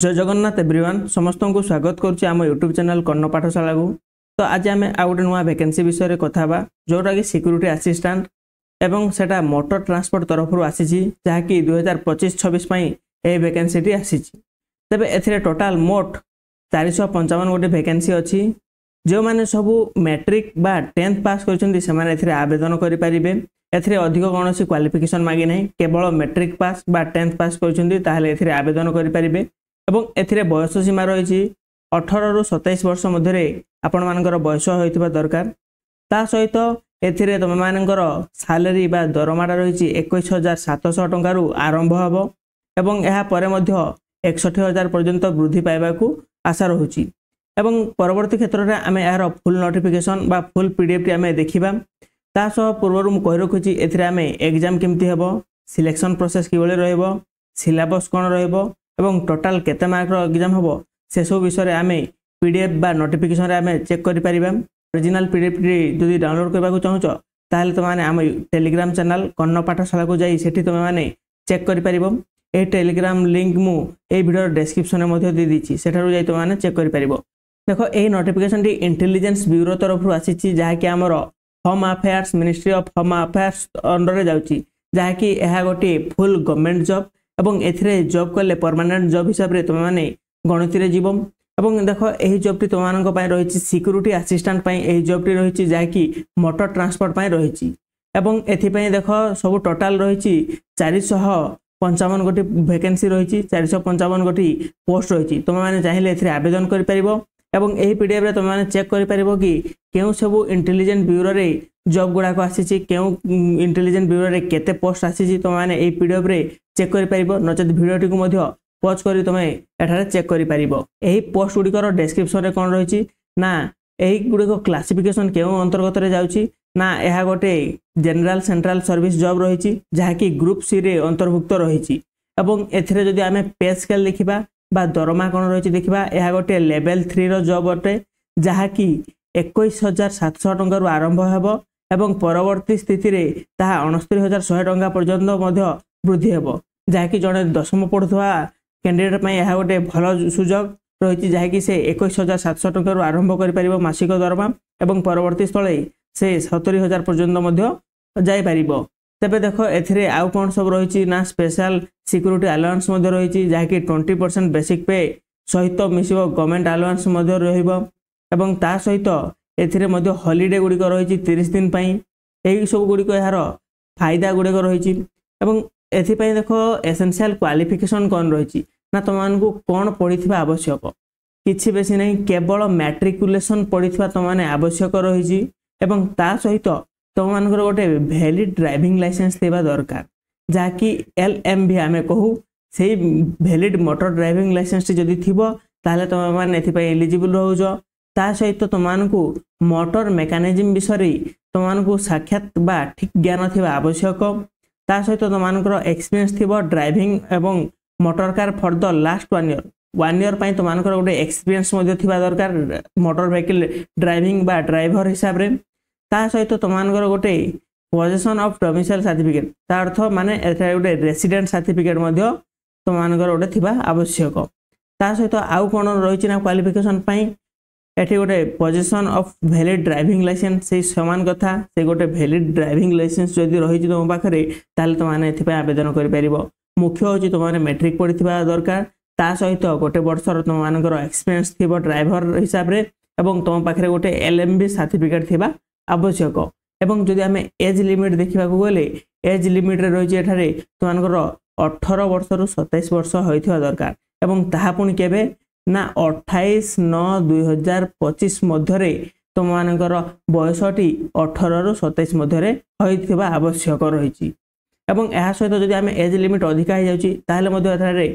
जय जगन्नाथ एवरीवन समस्त को स्वागत करुच्ची आम यूट्यूब चैनल कर्ण पाठशाला को। तो आज आम आ गए नुआ वैकेंसी विषय में कथा जोटा कि सिक्यूरीटी असिस्टेंट एवं सेटा मोटर ट्रांसपोर्ट तरफ आसी जहाँकि 2025-26 यह वैकेंसी आसी। तेज ए टोटाल मोट 455 गोटे वैकेंसी अच्छी। जो मैंने सबू मैट्रिक बा 10th पास कर आवेदन करेंगे। एथिरे अधिक कौन क्वालिफिकेशन मागी ना, केवल मैट्रिक पास बा 10th पास कर आवेदन करेंगे। एवं एथिरे बयस सीमा रही 18 रु 27 वर्ष मध्य आपण मानकर बयस होइथिबा दरकार। ता सहित एथिरे तुम मानकर सैलरी बा दरमाटा रही 21,700 टंका रु आरंभ हबो एवं एहा परे मध्य 61,000 पर्यंत वृद्धि पाइबाकू आशा रहुची। एवं परवर्ती क्षेत्र में आम यार फुल नोटिफिकेशन बा फुल पीडीएफ टी आम देखा। ता सह पूर्व मुझे कही रखुची एथिरे आम एग्जाम केमती हेबो, सिलेक्शन प्रोसेस किभଳି रहइबो, सिलेबस कोन रहइबो एवं टोटाल केते मार्क रो एग्जाम हबो से सब विषय आम पीडीएफ बा नोटिफिकेशन रे आम चेक करि परिबा। ओरिजिनल पीडीएफ जदि डाउनलोड करबा को चाहूछ ताहले तुम माने आम टेलीग्राम चैनल कर्ण पाठशाला को जाई सेठी तुम माने चेक करि परिबो। ए टेलीग्राम लिंक मु ए वीडियो डिस्क्रिप्शन में मध्य दे दीची, सेठारु जाई तुम माने चेक करि परिबो। देखो ए नोटिफिकेशन टी इंटेलिजेंस ब्यूरो तरफ आसी जहाँकि आमर home affairs ministry of home affairs under रे जाउची, जहाँकि यह गोटे फुल गवर्नमेंट जॉब एवं एथिरे जॉब कले परमानेंट जॉब हिसाब रे तुम माने गणति रे जीवम। एवं देखो एही जॉब टी तुम मानक पय रहिछि सिक्यूरीटी असिस्टेंट पय एही जॉब टी रहिछि जहाँकि मोटर ट्रांसपोर्ट पय रहिछि। एवं एथि पय देखो सब टोटल रहिछि 455 गोटी वैकेंसी रहिछि, 455 गोटी पोस्ट रहिछि। तुम माने चाहिले एथिरे आवेदन करि परिबो एवं एही पीडीएफ रे तुम माने चेक करि परिबो कि केउ सब इंटेलिजेंट ब्यूरो रे जॉब गुडा को आसी, केउ इंटेलिजेंट ब्यूरो रे केते पोस्ट आसी तुम माने एही पीडीएफ रे चेक करि परिबो। नचेत वीडियो टी को मध्य पॉज करी तुम एठारे चेक करि परिबो। एही पोस्ट गुडिकर डिस्क्रिप्शन रे कोन रहिछि ना एही गुडिको क्लासिफिकेशन केउ अंतर्गत रे जाउछि ना एहा गोटे जनरल सेंट्रल सर्विस जॉब रहिछि जहाँकि ग्रुप सी रे अंतर्भुक्त रहिछि। एवं एथिरे जदि आमे पे स्केल देखिबा बा दरमा कोन रहिछि देखिबा एहा गोटे लेवल 3 रो जॉब अटे जहाँकि 21,700 टंका रु आरंभ हेबो एवं परवर्ती स्थिति रे ताहा 69,100 टंका पर्यंत मध्य वृद्धि हेबो। जहाँकि जड़े 10th पढ़ुवा कैंडिडेट यह गोटे भल सुजोग रही जहाँकि से 21,700 टंका रु आरंभ कर मासिक दरमा एवं परवर्ती स्थले से 70,000 पर्यंत जापर। तेबे देखो एथिरे आउ कौन सब रही ना स्पेशल सिक्यूरीटी अलाउंस रही जहाँकि 20% बेसिक पे सहित मिसिबो गवर्नमेंट अलाउंस एवं ता सहित एथिरे मध्य हॉलिडे गुड़िक रही 30 दिन यही सब गुड़िक यार फायदा गुड़िक रही। एवं एथिपाई देखो एसेंशियल क्वालिफिकेशन कौन रही ना तुम मानू कौन पढ़ी आवश्यक किसी बेसी नहीं, केवल मैट्रिकुलेशन पढ़ी तुम मैंने आवश्यक रही एवं ता सहित तुम मान गोटे वैलिड ड्राइविंग लाइसेंस देवा दरकार जहाँकि LMV आम कहू से वैलिड मोटर ड्राइविंग लाइसेंस जदि थीबो ताले तुम मैंने एलिजिबल रोज। ता सहित तुम मानू मोटर मेकानिज्म विषय तुम मानू साक्षात बा ठीक ज्ञान थी आवश्यक। ता सहित तुम मानकर एक्सपीरियंस थी ड्राइविंग एवं motor car for the last 1 year तुम मानकर गोटे एक्सपीरियंस दरकार मोटर व्हीकल ड्राइविंग बा ड्राइवर हिसाब रे। ता सहित तुम मानकर गोटे पोजेसन ऑफ डोमिसाइल सर्टिफिकेट ता अर्थ माने गोटे रेसिडेंट सर्टिफिकेट तुम मानकर गोटे थी आवश्यक। ता सहित आउ कौन रही ना क्वालिफिकेशन एठी गोटे possession of valid driving licence से समान कथा से गोटे वैलिड ड्राइविंग लाइसेंस जदि रही तुम पाखे ताले तुम आवेदन कर। मुख्य हूँ तुम मैट्रिक पढ़ी दरकार ता सहित गोटे वर्षर तुम मानकर एक्सपीरियंस थी ड्राइवर हिसाब रे एवं तुम पाखे गोटे LMV सर्टिफिकेट थी आवश्यक। एवं जदि आम एज लिमिट देखा गले एज लिमिट रही तुम मानकर 18 वर्ष रु 27 वर्ष होइथिबा दरकार एवं ताहा पुणी केबे ना 28/9/2025 मध्य तुम मानकर बयसटी 18 रु 27 मध्य होइथिबा आवश्यक रही। एवं यह सहित जदि आम एज लिमिट अधिका हो जाए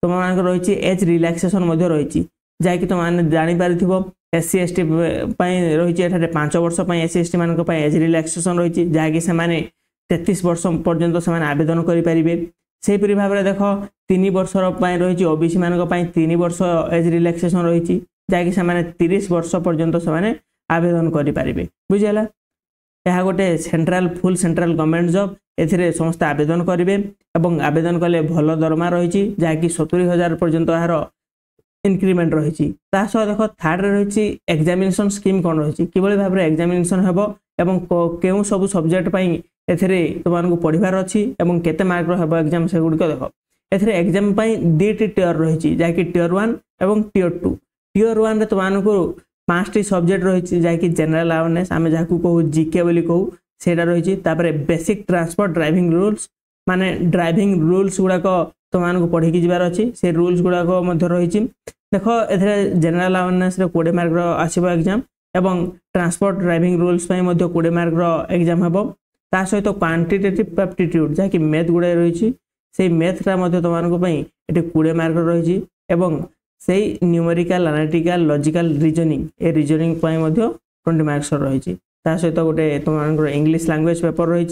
तुम मान रही एज रिलैक्सेशन रही जहाँकि तुम जापर SC ST रही 5 वर्ष SC ST मान एज रिलैक्सेशन रही जहाँकि से 33 वर्ष पर्यंत से आवेदन करेंगे। से भाव में देख 3 वर्ष रही OBC मान 3 वर्ष एज रिलैक्सेशन रही जहाँकि से 30 वर्ष पर्यंत से आवेदन करेंगे। बुझीगला यह गोटे central full central government job एथिरे समस्त आवेदन करेंगे एवं आवेदन कले भल दरमा रही जहाँकि 70,000 पर्यंत यार इनक्रिमेंट रही। देख थर्ड रही एग्जामिनेशन स्कीम कौन रही कि भाव में एग्जामिनेशन हम एवं केउ सब सब्जेक्ट एथिरे तुमको पढ़ार अच्छी केते मार्क रो एग्जाम से गुड़िक देख एथिरे एग्जाम दुईटी टियर रही जहाँकि टियर 1 एवं टियर 2। टियर 1 रे तुमको 5टी सब्जेक्ट रही जहाँकि जनरल अवेयरनेस आम जहाँ कहू जीके बोली कहू सेटा रही। बेसिक ट्रांसपोर्ट ड्राइविंग रूल्स माने ड्राइविंग रूल्स गुड़ाक तुमको पढ़ी जबार अच्छी से रूल्स गुड़ाक रही। देख ए जनरल अवेयरनेस 20 मार्क आसो एग्जाम एवं transport driving rules 20 mark exam हम ता सहित क्वांटिटेटिव एप्टीट्यूड जहाँकि मैथ गुड़ाए रही से मैथटा तुमको ये 20 मार्क रही से न्यूमेरिकल एनालिटिकल लॉजिकल रीजनिंग ए रीजनिंग 20 मार्क्स रही। सहित गोटे तुम इंग्लिश लैंग्वेज पेपर रही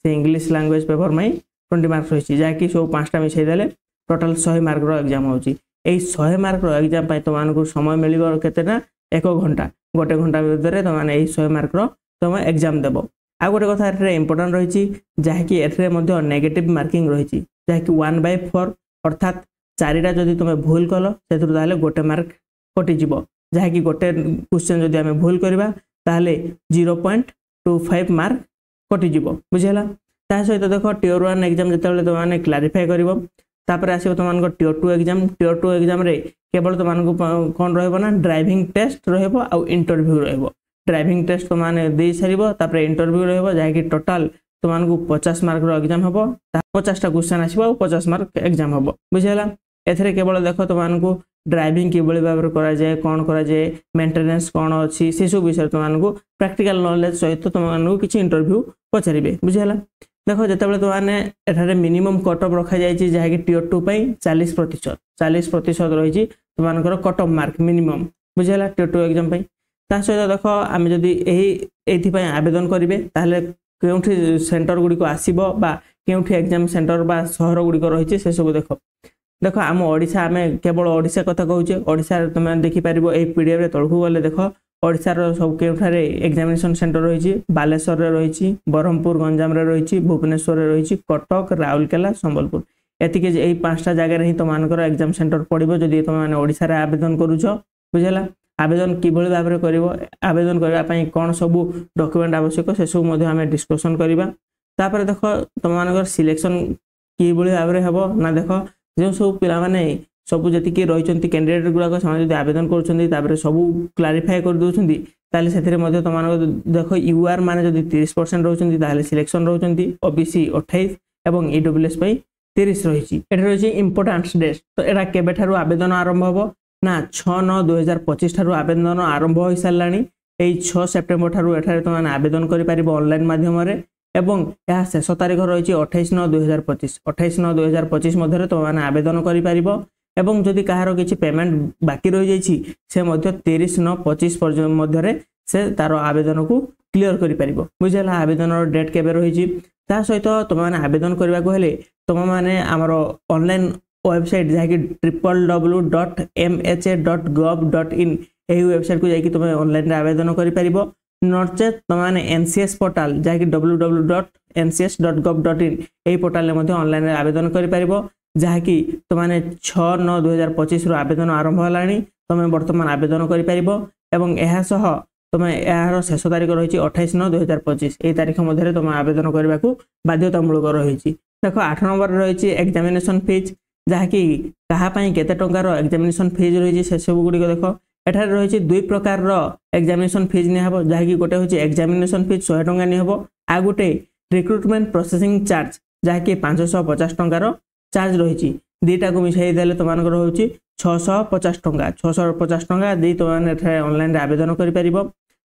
से इंग्लिश लैंग्वेज पेपर में 20 मार्क्स रही जहाँकि सब 5टा मिसेदेले टोटाल 100 मार्क एग्जाम होची। 100 मार्क एग्जाम तुमको समय मिल केतना 1 घंटा गोटे घंटा भितर तुमने 100 मार्क तुम एग्जाम देव। आ गोटे कथा इंपोर्टाट रही जहाँकि एटे नेगेटिव मार्किंग रही जहाँकि 1/4 अर्थात 4टा जदि तुम भूल कल से गोटे मार्क कटिज जहाँकि गोटे क्वेश्चन जदि आम भूल करवा ताहले 0.25 मार्क कटिज बुझेगा। सहित देख टियर 1 एग्जाम जो तुमने क्लारिफाई कर आसो तुम टियर 2 एग्जाम। टियर 2 एग्जाम केवल तुमको कौन रहा ड्राइविंग टेस्ट इंटरव्यू रहा। ड्राइविंग टेस्ट तुमने दे सार इंटरव्यू रहा जहाँकि टोटाल तुमको 50 मार्क एग्जाम हम 50टा क्वेश्चन आसो 50 मार्क एग्जाम हम बुझेगा। एथरे केवल देख तुमको ड्राइविंग किभली भाव में कराए कौन कराए मेंटेनेंस कौन अच्छी से सब विषय तुमको प्रैक्टिकल नॉलेज सहित तुमको किसी इंटरव्यू पचारे बुझेगा। देख जो तुमने एठारे मिनिमम कट ऑफ रखा जाए जहाँकि टियर 2 40% रही तुम कट ऑफ मार्क मिनिमम बुझेगा टियर 2 एग्जाम सहित देख आम जदि ये आवेदन करेंगे ताहले केउठी सेंटर गुड़िक आसो केउठी एग्जाम सेंटर बा सहर गुड़िक रही से सब देख आम ओडिशा आम केवल ओडिशा कथा कहूचे ओडिशा तुम देखिपार ये पीडीएफ रे तलकू गले देख ओडिशार सब केउठारे एग्जामिनेशन सेंटर रही बालेश्वर रे रही ब्रह्मपुर गंजाम रे रही भुवनेश्वर रे रही कटक राउरकेला संबलपुर एतिके यही 5टा जगह ही तुमको एग्जाम सेंटर पड़ो जदि तुम ओडिशा रे आवेदन करुच बुझेगा। आवेदन किभली भाव में कर आवेदन करने कौन सब डॉक्यूमेंट आवश्यक से सब आम डिस्कसन करवा। तापर देख तुम सिलेक्शन किभली भाव में हम ना देख जो सब पिला माने सब जी रही कैंडिडेट गुड़ाक से आवेदन कर सब क्लारिफाई कर दौरान ताले से तुम देख यूआर माने जब 30% रोचे सिलेक्शन रोचे ओबीसी 28 और ईडब्ल्यूएस 30 रही। रही इंपोर्टान्स डेट तो यहाँ केबेठारु आवेदन आरंभ हम ना 6/9/2025 ठारू आवेदन आरंभ हो सारा यही 6 सेप्टेम्बर ठारू एठारे तुम आवेदन कर ऑनलाइन माध्यम एवं यह शेष तारीख रही 28/9/2025 28/9/2025 मध्य तुमने आवेदन कर जदि कहार किसी पेमेंट बाकी रही से 30/9/25 मध्य से तार आवेदन को क्लीयर कर बुझेगा। आवेदन डेट केबे रही सहित तुमने आवेदन करने को हेले तुम मैंने आमर ऑनलाइन वेबसाइट जहाँकि www.mha.gov.in यही वेबसाइट को जाकि तुम ऑनलाइन आवेदन कर नचेत तुमने एनसीएस पोर्टाल जहाँकि www.ncs.gov.in यही पोर्टाल ऑनलाइन आवेदन कर जहाँकि तुमने 6/9/2025 आवेदन आरंभ है तुम बर्तमान आवेदन कर तुम यार शेष तारीख रही 28/9/2025 यही तारीख मध्य तुम आवेदन करने को बाध्यतामूलक रही। देख 8 नंबर रही एग्जामिनेशन फीस जहाँकि कहापाई केते टंकार एग्जामिनेशन फीस रही से सब गुड़िक देख एठार रही 2 प्रकार एग्जामिनेशन फीस निहब जहाँकि गोटे हूँ एग्जामिनेशन फीस 100 टंका निहब आ गोटे रिक्रुटमेंट प्रोसेसिंग चार्ज जहाँकि 550 टंकार चार्ज रही दुईटा को मिसाई देले तुमको हूँ 650 टंका 650 टंका दी तुमने ऑनलाइन आवेदन कर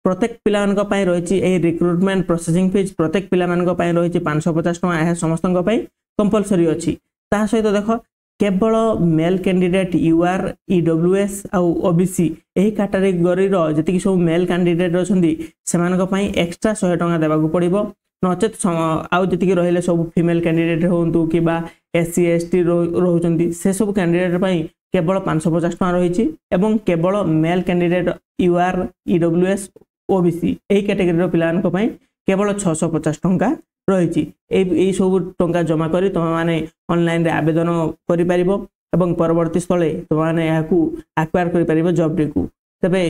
प्रत्येक पिला रही रिक्रुटमेंट प्रोसेसिंग फीस प्रत्येक पिला रही 550 टंका यह समस्त कंपलसरी अच्छी। सहित देख केवल मेल कैंडिडेट यूआर ईडब्ल्यूएस आउ ओबीसी यही कैटेगोरी जी सब मेल कैंडिडेट अच्छा से एक्सट्रा 100 टंका देवाक पड़ो नचेत आउ जी रही सब फीमेल कैंडिडेट हूँ कि एससी एसटी रोचे से सब कैंडिडेट केवल 550 टंका रही केवल male candidate UR EWS OBC यही कैटेगोरी पिला केवल 650 टंका रही सब टंका जमा कर तुम मैंने ऑनलाइन आवेदन कर ଏବଂ ପରବର୍ତ୍ତୀ ସ୍ଥଳେ ତୁମମାନେ ଏହାକୁ ଆକ୍ୱାର କରିପାରିବ ଜବ୍ଟିକୁ। ତେବେ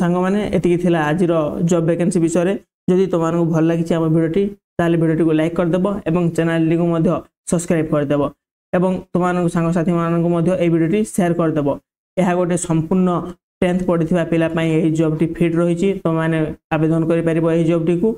ସାଙ୍ଗମାନେ ଏତିକି ଥିଲା ଆଜିର ଜବ୍ ଭ୍ୟାକେନ୍ସି ବିଷୟରେ। ଯଦି ତୁମମାନଙ୍କୁ ଭଲ ଲାଗିଛି ଆମ ଭିଡ଼ିଓଟି ତାହେଲେ ଭିଡ଼ିଓଟିକୁ ଲାଇକ୍ କରିଦେବ ଏବଂ ଚ୍ୟାନେଲଟିକୁ ମଧ୍ୟ ସବସ୍କ୍ରାଇବ୍ କରିଦେବ ଏବଂ ତୁମମାନଙ୍କ ସାଙ୍ଗସାଥିମାନଙ୍କୁ ମଧ୍ୟ ଏହି ଭିଡ଼ିଓଟି ସେୟାର କରିଦେବ। ଏହା ଗୋଟେ ସମ୍ପୂର୍ଣ୍ଣ 10th ପଢ଼ିଥିବା ପିଲା ପାଇଁ ଏହି ଜବ୍ଟି ଫିଟ୍ ରହିଛି। ତୁମମାନେ ଆବେଦନ କରିପାରିବ ଏହି ଜବ୍ଟିକୁ।